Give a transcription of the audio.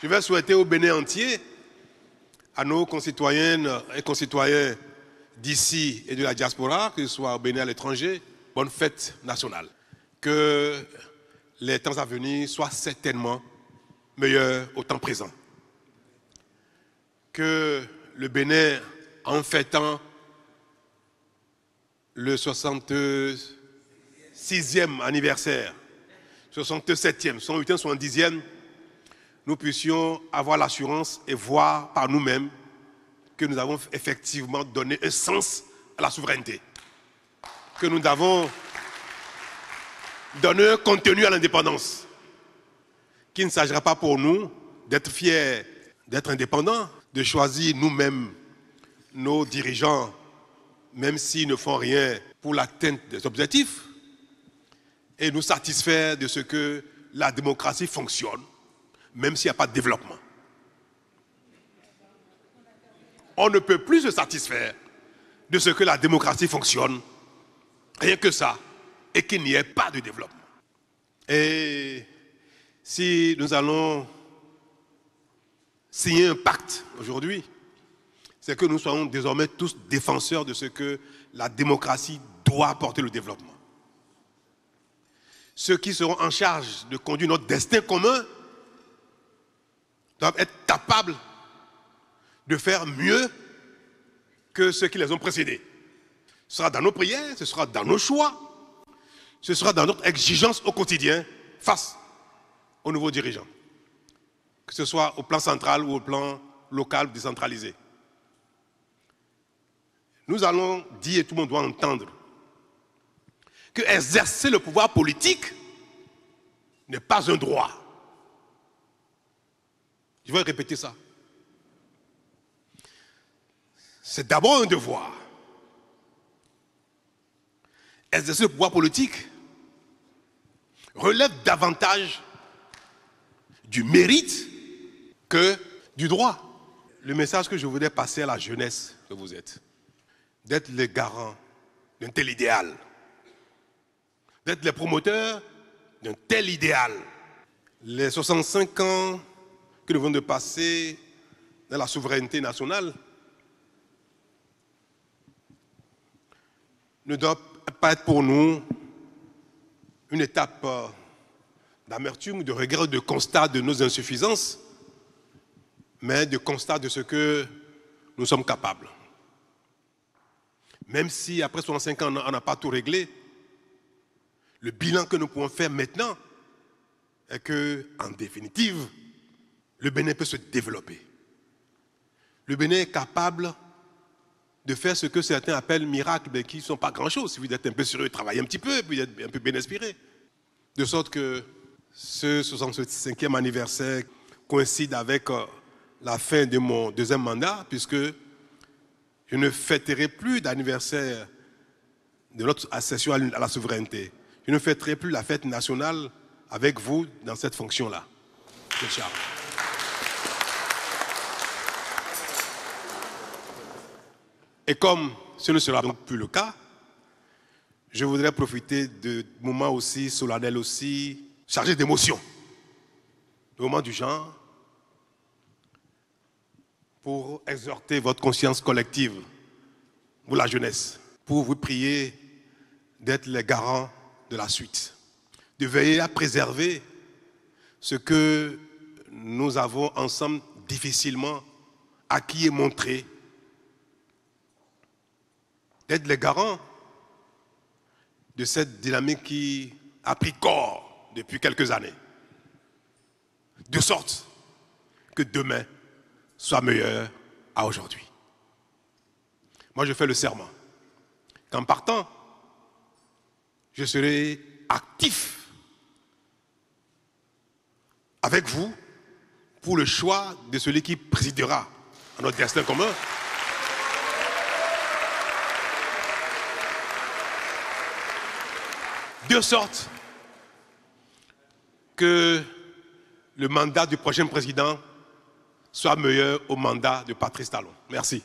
Je vais souhaiter au Bénin entier, à nos concitoyennes et concitoyens d'ici et de la diaspora, que ce soit au Bénin à l'étranger, bonne fête nationale. Que les temps à venir soient certainement meilleurs au temps présent. Que le Bénin, en fêtant le 66e anniversaire, 67e, 108e, 70e, nous puissions avoir l'assurance et voir par nous-mêmes que nous avons effectivement donné un sens à la souveraineté. Que nous avons donné un contenu à l'indépendance. Qu'il ne s'agira pas pour nous d'être fiers, d'être indépendants, de choisir nous-mêmes nos dirigeants, même s'ils ne font rien pour l'atteinte des objectifs, et nous satisfaire de ce que la démocratie fonctionne, même s'il n'y a pas de développement. On ne peut plus se satisfaire de ce que la démocratie fonctionne, rien que ça, et qu'il n'y ait pas de développement. Et si nous allons signer un pacte aujourd'hui, c'est que nous soyons désormais tous défenseurs de ce que la démocratie doit apporter le développement. Ceux qui seront en charge de conduire notre destin commun doivent être capables de faire mieux que ceux qui les ont précédés. Ce sera dans nos prières, ce sera dans nos choix, ce sera dans notre exigence au quotidien face aux nouveaux dirigeants. Que ce soit au plan central ou au plan local décentralisé. Nous allons dire, et tout le monde doit entendre, que exercer le pouvoir politique n'est pas un droit. Je vais répéter ça. C'est d'abord un devoir. Exercer le pouvoir politique relève davantage du mérite que du droit. Le message que je voudrais passer à la jeunesse que vous êtes, d'être les garants d'un tel idéal, d'être les promoteurs d'un tel idéal. Les 65 ans que nous venons de passer dans la souveraineté nationale ne doivent pas être pour nous une étape d'amertume, de regret, de constat de nos insuffisances, mais de constat de ce que nous sommes capables. Même si après 65 ans, on n'a pas tout réglé, le bilan que nous pouvons faire maintenant est que, en définitive, le Bénin peut se développer. Le Bénin est capable de faire ce que certains appellent miracles, mais qui ne sont pas grand-chose. Si vous êtes un peu sérieux, travaillez un petit peu, puis vous êtes un peu bien inspiré. De sorte que ce 65e anniversaire coïncide avec la fin de mon deuxième mandat, puisque je ne fêterai plus d'anniversaire de notre accession à la souveraineté. Je ne fêterai plus la fête nationale avec vous dans cette fonction-là. Inch'Allah. Et comme ce ne sera donc plus le cas, je voudrais profiter de moments aussi solennels, aussi chargés d'émotions, de moments du genre, pour exhorter votre conscience collective, vous la jeunesse, pour vous prier d'être les garants de la suite, de veiller à préserver ce que nous avons ensemble difficilement acquis et montré, d'être les garants de cette dynamique qui a pris corps depuis quelques années, de sorte que demain soit meilleur à aujourd'hui. Moi, je fais le serment qu'en partant, je serai actif avec vous pour le choix de celui qui présidera à notre destin commun. De sorte que le mandat du prochain président soit meilleur au mandat de Patrice Talon. Merci.